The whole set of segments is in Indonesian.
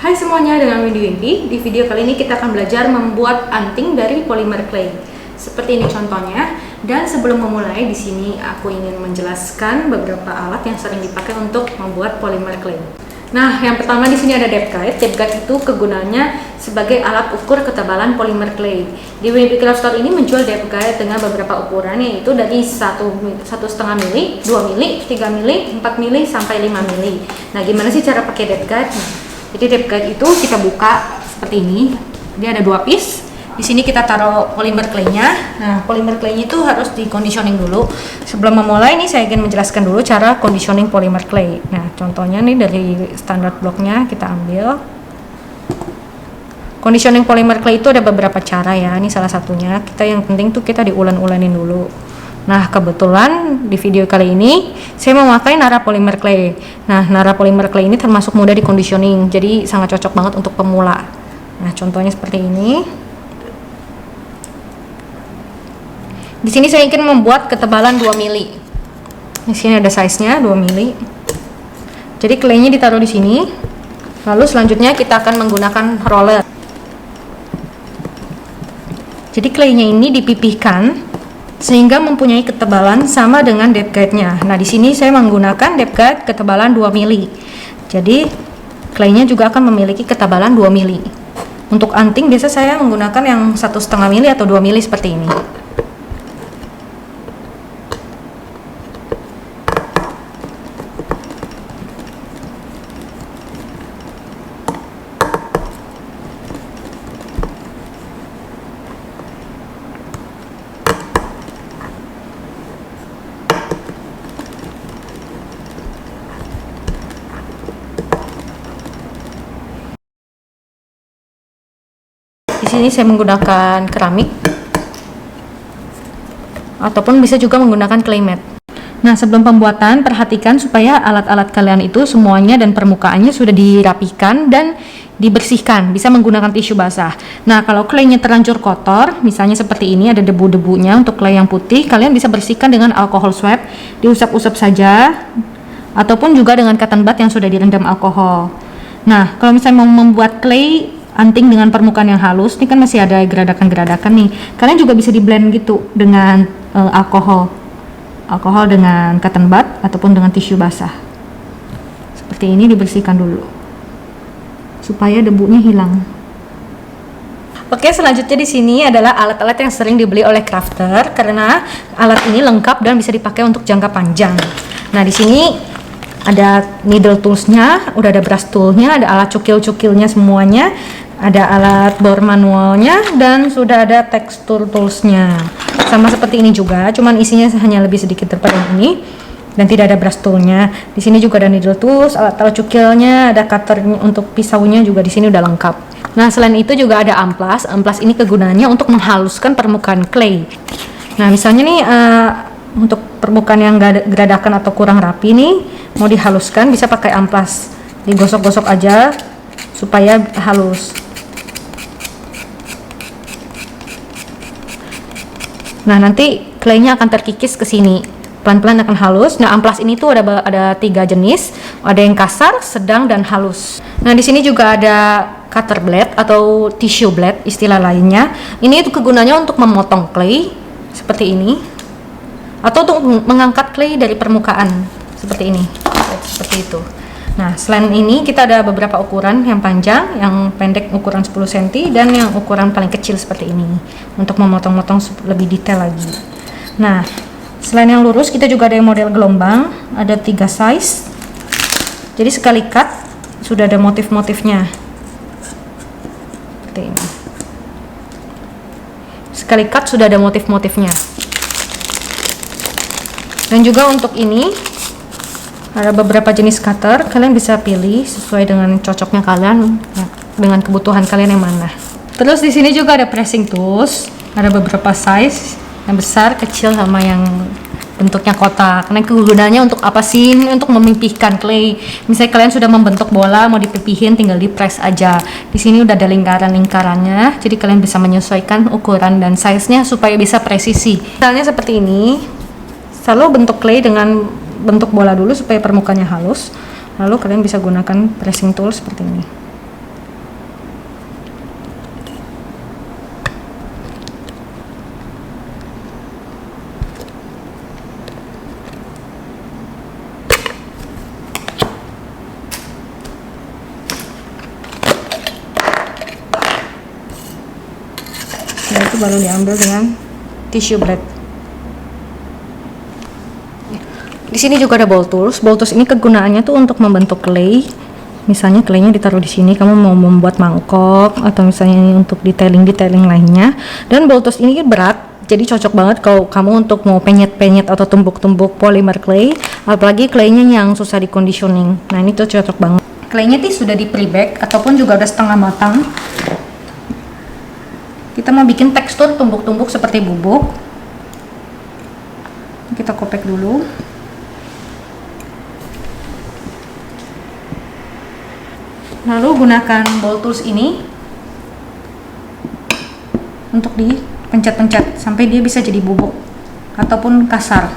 Hai semuanya, dengan Windy Windy. Di video kali ini kita akan belajar membuat anting dari polymer clay. Seperti ini contohnya. Dan sebelum memulai, di sini aku ingin menjelaskan beberapa alat yang sering dipakai untuk membuat polymer clay. Nah, yang pertama di sini ada depth guide. Depth guide itu kegunaannya sebagai alat ukur ketebalan polymer clay. Di Windy Craft Store ini menjual depth guide dengan beberapa ukuran, yaitu dari 1,5 mili, 2 mili, 3 mili, 4 mili, sampai 5 mili. Nah, gimana sih cara pakai depth guide? Jadi depth guide itu kita buka seperti ini. Dia ada 2 piece. Di sini kita taruh polymer clay-nya. Nah, polymer clay-nya itu harus di conditioning dulu. Sebelum memulai nih saya ingin menjelaskan dulu cara conditioning polymer clay. Nah, contohnya nih dari standar bloknya kita ambil. Conditioning polymer clay itu ada beberapa cara ya. Ini salah satunya. Yang penting tuh kita diulan-ulanin dulu. Nah, kebetulan di video kali ini saya memakai Nara polymer clay. Nah, Nara polymer clay ini termasuk mudah di conditioning, jadi sangat cocok banget untuk pemula. Nah, contohnya seperti ini. Di sini saya ingin membuat ketebalan 2 mili. Di sini ada size-nya 2 mili. Jadi clay-nya ditaruh di sini. Lalu selanjutnya kita akan menggunakan roller. Jadi clay-nya ini dipipihkan sehingga mempunyai ketebalan sama dengan depth guide-nya. Nah, di sini saya menggunakan depth guide ketebalan 2 mili. Jadi, clay-nya juga akan memiliki ketebalan 2 mili. Untuk anting biasa saya menggunakan yang 1,5 mili atau 2 mili seperti ini. Di sini saya menggunakan keramik ataupun bisa juga menggunakan clay mat. Nah, sebelum pembuatan perhatikan supaya alat-alat kalian itu semuanya dan permukaannya sudah dirapikan dan dibersihkan, bisa menggunakan tisu basah. Nah, kalau claynya terlanjur kotor, misalnya seperti ini ada debu-debunya, untuk clay yang putih kalian bisa bersihkan dengan alkohol swab, diusap-usap saja ataupun juga dengan cotton bud yang sudah direndam alkohol. Nah, kalau misalnya mau membuat clay anting dengan permukaan yang halus, ini kan masih ada geradakan-geradakan nih. Kalian juga bisa di blend gitu dengan alkohol dengan cotton bud ataupun dengan tisu basah. Seperti ini dibersihkan dulu supaya debunya hilang. Oke, selanjutnya di sini adalah alat-alat yang sering dibeli oleh crafter karena alat ini lengkap dan bisa dipakai untuk jangka panjang. Nah, di sini ada needle toolsnya, udah ada brush toolnya, ada alat cukil-cukilnya semuanya, ada alat bor manualnya, dan sudah ada tekstur toolsnya. Sama seperti ini juga, cuman isinya hanya lebih sedikit daripada ini, dan tidak ada brush toolnya. Di sini juga ada needle tools, alat cukilnya, ada cutter untuk pisaunya juga di sini udah lengkap. Nah, selain itu juga ada amplas. Amplas ini kegunaannya untuk menghaluskan permukaan clay. Nah, misalnya nih untuk permukaan yang geradakan atau kurang rapi nih, mau dihaluskan bisa pakai amplas, digosok-gosok aja supaya halus. Nah, nanti claynya akan terkikis ke sini, pelan-pelan akan halus. Nah, amplas ini tuh ada 3 jenis, ada yang kasar, sedang, dan halus. Nah, di sini juga ada cutter blade atau tissue blade istilah lainnya. Ini itu kegunaannya untuk memotong clay seperti ini, atau untuk mengangkat clay dari permukaan seperti ini, seperti itu. Nah, selain ini kita ada beberapa ukuran, yang panjang, yang pendek ukuran 10 cm, dan yang ukuran paling kecil seperti ini untuk memotong-motong lebih detail lagi. Nah, selain yang lurus kita juga ada yang model gelombang, ada 3 size. Jadi sekali cut sudah ada motif-motifnya seperti ini. Sekali cut sudah ada motif-motifnya. Dan juga untuk ini ada beberapa jenis cutter, kalian bisa pilih sesuai dengan cocoknya kalian, ya, dengan kebutuhan kalian yang mana. Terus di sini juga ada pressing tools, ada beberapa size, yang besar, kecil, sama yang bentuknya kotak. Karena kegunaannya untuk apa sih? Untuk memipihkan clay. Misalnya kalian sudah membentuk bola, mau dipipihin, tinggal di press aja. Di sini udah ada lingkaran-lingkarannya, jadi kalian bisa menyesuaikan ukuran dan size-nya supaya bisa presisi. Misalnya seperti ini. Selalu bentuk clay dengan bentuk bola dulu supaya permukaannya halus, lalu kalian bisa gunakan pressing tool seperti ini. Setelah itu baru diambil dengan tissue blade. Di sini juga ada ball tools. Ball tools ini kegunaannya tuh untuk membentuk clay. Misalnya claynya ditaruh di sini, kamu mau membuat mangkok atau misalnya ini untuk detailing lainnya. Dan ball tools ini berat, jadi cocok banget kalau kamu untuk mau penyet-penyet atau tumbuk-tumbuk polymer clay, apalagi claynya yang susah di conditioning. Nah ini tuh cocok banget. Claynya tuh sudah di pre-bake ataupun juga udah setengah matang. Kita mau bikin tekstur tumbuk-tumbuk seperti bubuk. Kita kopek dulu. Lalu gunakan ball tools ini untuk dipencet-pencet sampai dia bisa jadi bubuk ataupun kasar.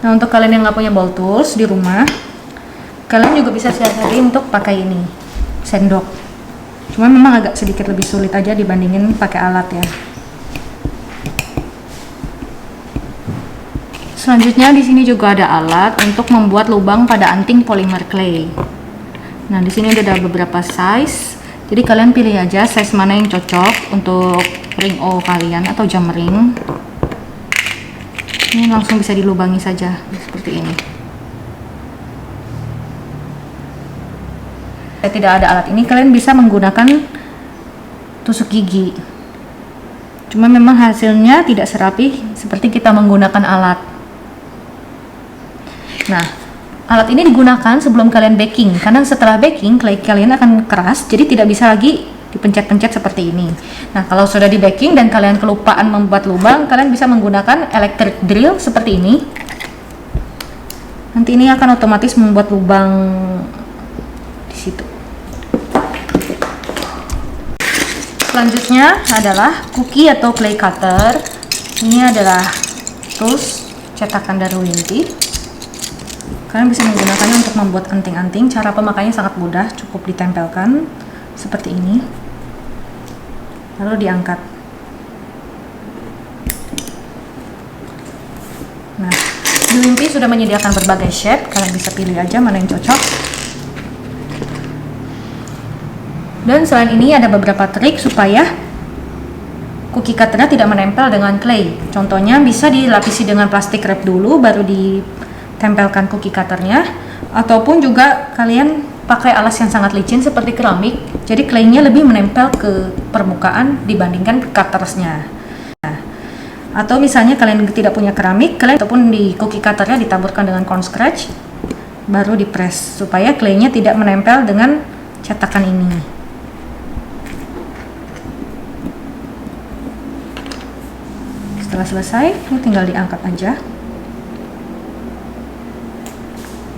Nah, untuk kalian yang nggak punya ball tools di rumah, kalian juga bisa cari untuk pakai ini, sendok. Cuma memang agak sedikit lebih sulit aja dibandingin pakai alat ya. Selanjutnya di sini juga ada alat untuk membuat lubang pada anting polymer clay. Nah, di sini ada beberapa size. Jadi kalian pilih aja size mana yang cocok untuk ring O kalian atau jam ring. Ini langsung bisa dilubangi saja seperti ini. Jika tidak ada alat ini, kalian bisa menggunakan tusuk gigi. Cuma memang hasilnya tidak serapi seperti kita menggunakan alat. Nah, alat ini digunakan sebelum kalian baking, karena setelah baking clay kalian akan keras, jadi tidak bisa lagi dipencet-pencet seperti ini. Nah, kalau sudah di baking dan kalian kelupaan membuat lubang, kalian bisa menggunakan electric drill seperti ini. Nanti ini akan otomatis membuat lubang di situ. Selanjutnya adalah cookie atau clay cutter. Ini adalah tools cetakan dari Wimpy. Kalian bisa menggunakannya untuk membuat anting-anting. Cara pemakaiannya sangat mudah, cukup ditempelkan seperti ini, lalu diangkat. Nah, di Wimpy sudah menyediakan berbagai shape, kalian bisa pilih aja mana yang cocok. Dan selain ini ada beberapa trik supaya cookie cutternya tidak menempel dengan clay. Contohnya bisa dilapisi dengan plastik wrap dulu, baru ditempelkan cookie cutternya, ataupun juga kalian pakai alas yang sangat licin seperti keramik, jadi claynya lebih menempel ke permukaan dibandingkan ke cuttersnya. Nah, atau misalnya kalian tidak punya keramik, kalian ataupun di cookie cutternya ditaburkan dengan corn scratch, baru dipress supaya claynya tidak menempel dengan cetakan ini. Setelah selesai, ini tinggal diangkat aja.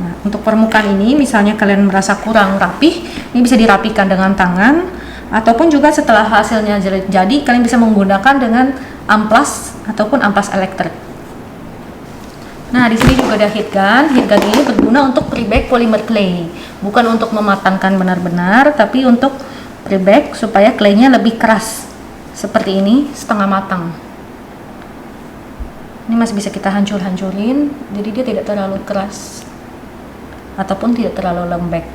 Nah, untuk permukaan ini misalnya kalian merasa kurang rapih, ini bisa dirapikan dengan tangan, ataupun juga setelah hasilnya jadi kalian bisa menggunakan dengan amplas ataupun amplas elektrik. Nah, di sini juga ada heat gun. Heat gun ini berguna untuk pre-bake polymer clay, bukan untuk mematangkan benar-benar, tapi untuk pre-bake supaya claynya lebih keras seperti ini, setengah matang. Ini masih bisa kita hancur-hancurin, jadi dia tidak terlalu keras ataupun tidak terlalu lembek.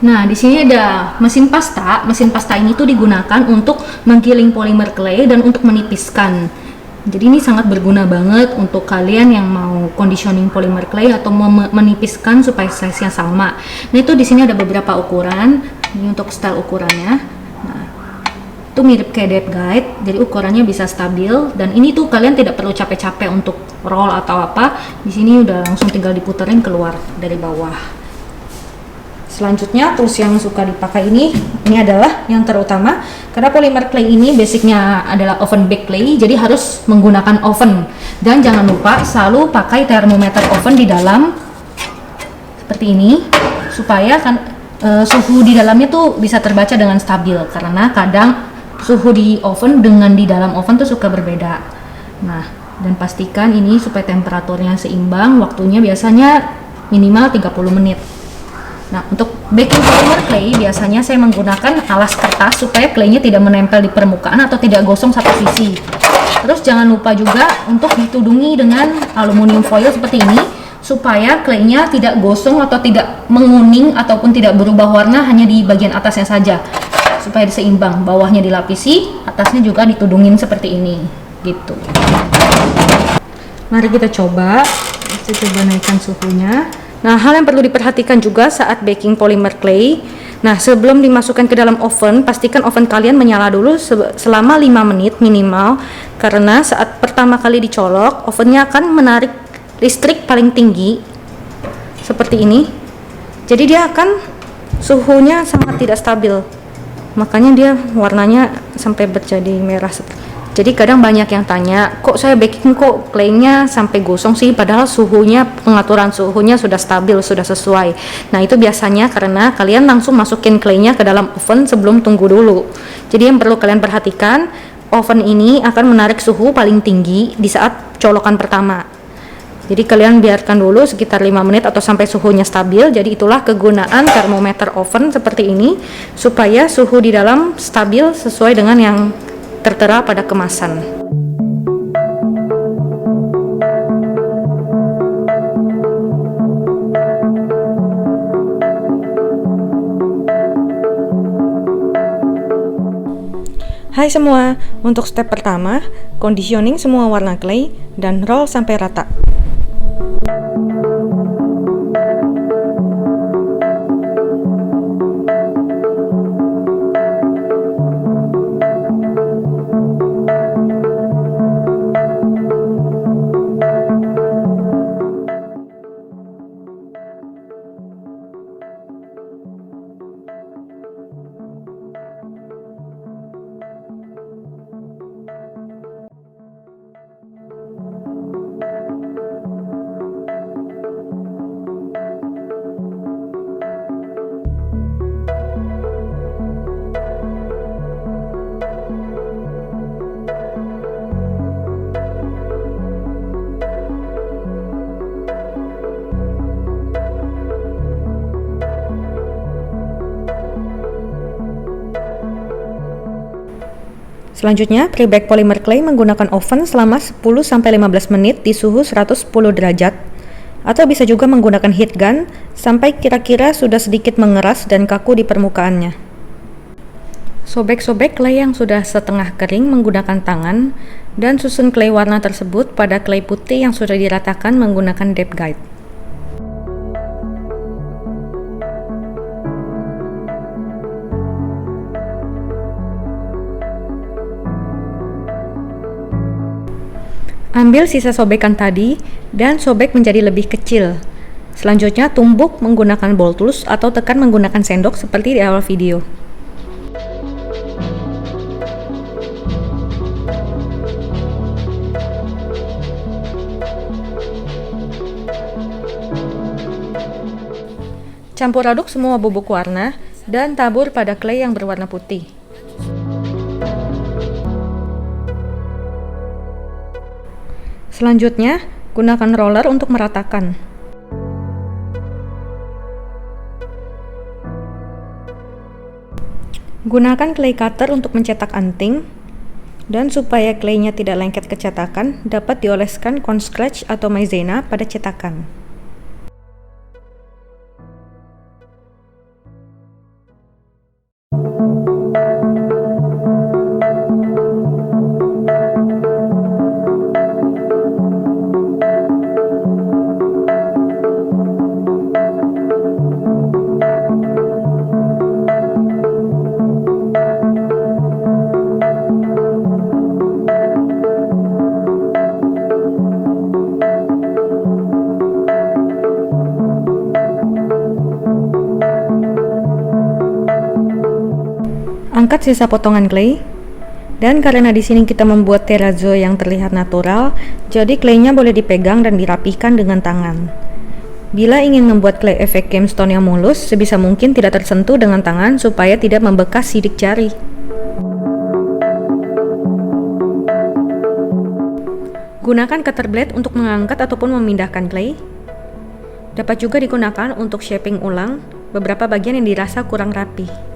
Nah, di sini ada mesin pasta. Mesin pasta ini tuh digunakan untuk menggiling polymer clay dan untuk menipiskan. Jadi ini sangat berguna banget untuk kalian yang mau conditioning polymer clay atau menipiskan supaya size-nya sama. Nah, itu di sini ada beberapa ukuran. Ini untuk style ukurannya. Nah, itu mirip kayak depth guide, jadi ukurannya bisa stabil, dan ini tuh kalian tidak perlu capek-capek untuk roll atau apa. Di sini udah langsung tinggal diputerin keluar dari bawah. Selanjutnya tools yang suka dipakai ini adalah yang terutama karena polymer clay ini basicnya adalah oven bake clay, jadi harus menggunakan oven. Dan jangan lupa selalu pakai termometer oven di dalam seperti ini supaya kan suhu di dalamnya tuh bisa terbaca dengan stabil, karena kadang suhu di oven dengan di dalam oven tuh suka berbeda. Nah, dan pastikan ini supaya temperaturnya seimbang, waktunya biasanya minimal 30 menit. Nah, untuk baking polymer clay biasanya saya menggunakan alas kertas supaya claynya tidak menempel di permukaan atau tidak gosong satu sisi. Terus jangan lupa juga untuk ditudungi dengan aluminium foil seperti ini supaya claynya tidak gosong atau tidak menguning ataupun tidak berubah warna hanya di bagian atasnya saja, supaya seimbang, bawahnya dilapisi, atasnya juga ditudungin seperti ini gitu. Mari kita coba naikkan suhunya. Nah, hal yang perlu diperhatikan juga saat baking polymer clay. Nah, sebelum dimasukkan ke dalam oven, pastikan oven kalian menyala dulu selama 5 menit minimal, karena saat pertama kali dicolok, ovennya akan menarik listrik paling tinggi seperti ini. Jadi dia akan suhunya sangat tidak stabil. Makanya dia warnanya sampai menjadi merah. Jadi kadang banyak yang tanya, kok saya baking kok claynya sampai gosong sih, padahal suhunya, pengaturan suhunya sudah stabil, sudah sesuai. Nah, itu biasanya karena kalian langsung masukin claynya ke dalam oven sebelum tunggu dulu. Jadi yang perlu kalian perhatikan, oven ini akan menarik suhu paling tinggi di saat colokan pertama. Jadi kalian biarkan dulu sekitar 5 menit atau sampai suhunya stabil. Jadi itulah kegunaan termometer oven seperti ini, supaya suhu di dalam stabil sesuai dengan yang tertera pada kemasan. Hai semua, untuk step pertama, conditioning semua warna clay dan roll sampai rata. Selanjutnya, pre-bake polymer clay menggunakan oven selama 10-15 menit di suhu 110 derajat, atau bisa juga menggunakan heat gun sampai kira-kira sudah sedikit mengeras dan kaku di permukaannya. Sobek-sobek clay yang sudah setengah kering menggunakan tangan, dan susun clay warna tersebut pada clay putih yang sudah diratakan menggunakan depth guide. Ambil sisa sobekan tadi dan sobek menjadi lebih kecil. Selanjutnya tumbuk menggunakan ball tools atau tekan menggunakan sendok seperti di awal video. Campur aduk semua bubuk warna dan tabur pada clay yang berwarna putih. Selanjutnya, gunakan roller untuk meratakan. Gunakan clay cutter untuk mencetak anting, dan supaya claynya tidak lengket ke cetakan, dapat dioleskan corn starch atau maizena pada cetakan. Angkat sisa potongan clay, dan karena di sini kita membuat terrazzo yang terlihat natural, jadi claynya boleh dipegang dan dirapihkan dengan tangan. Bila ingin membuat clay efek gemstone yang mulus, sebisa mungkin tidak tersentuh dengan tangan supaya tidak membekas sidik jari. Gunakan cutter blade untuk mengangkat ataupun memindahkan clay. Dapat juga digunakan untuk shaping ulang beberapa bagian yang dirasa kurang rapi.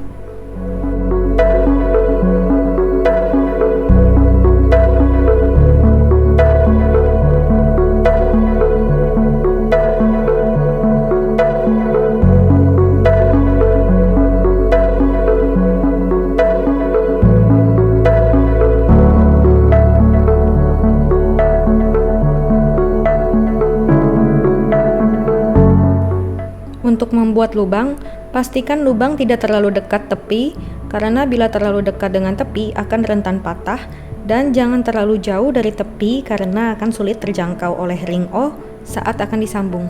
Untuk membuat lubang, pastikan lubang tidak terlalu dekat tepi, karena bila terlalu dekat dengan tepi akan rentan patah, dan jangan terlalu jauh dari tepi karena akan sulit terjangkau oleh ring O saat akan disambung.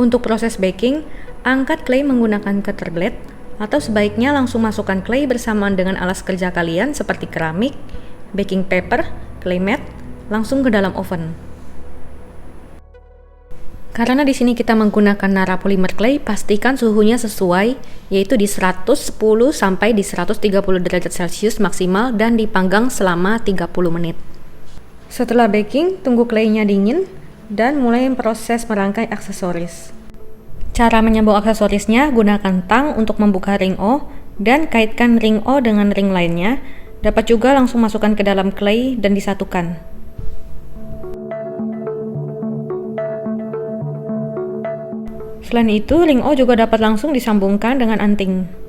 Untuk proses baking, angkat clay menggunakan cutter blade, atau sebaiknya langsung masukkan clay bersamaan dengan alas kerja kalian seperti keramik, baking paper, clay mat, langsung ke dalam oven. Karena di sini kita menggunakan Nara Polymer Clay, pastikan suhunya sesuai, yaitu di 110 sampai di 130 derajat Celcius maksimal dan dipanggang selama 30 menit. Setelah baking, tunggu claynya dingin dan mulai proses merangkai aksesoris. Cara menyambung aksesorisnya, gunakan tang untuk membuka ring O dan kaitkan ring O dengan ring lainnya. Dapat juga langsung masukkan ke dalam clay dan disatukan. Selain itu, ring O juga dapat langsung disambungkan dengan anting.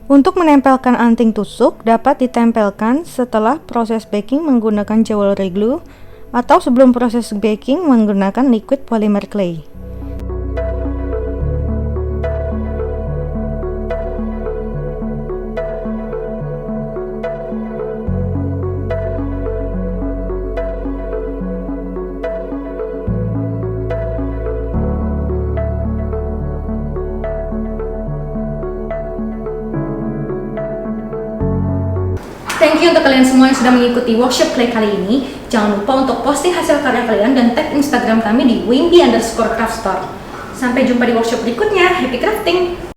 Untuk menempelkan anting tusuk dapat ditempelkan setelah proses baking menggunakan jewelry glue atau sebelum proses baking menggunakan liquid polymer clay. Thank you untuk kalian semua yang sudah mengikuti workshop clay kali ini. Jangan lupa untuk posting hasil karya kalian dan tag Instagram kami di wimby_craft store. Sampai jumpa di workshop berikutnya. Happy crafting!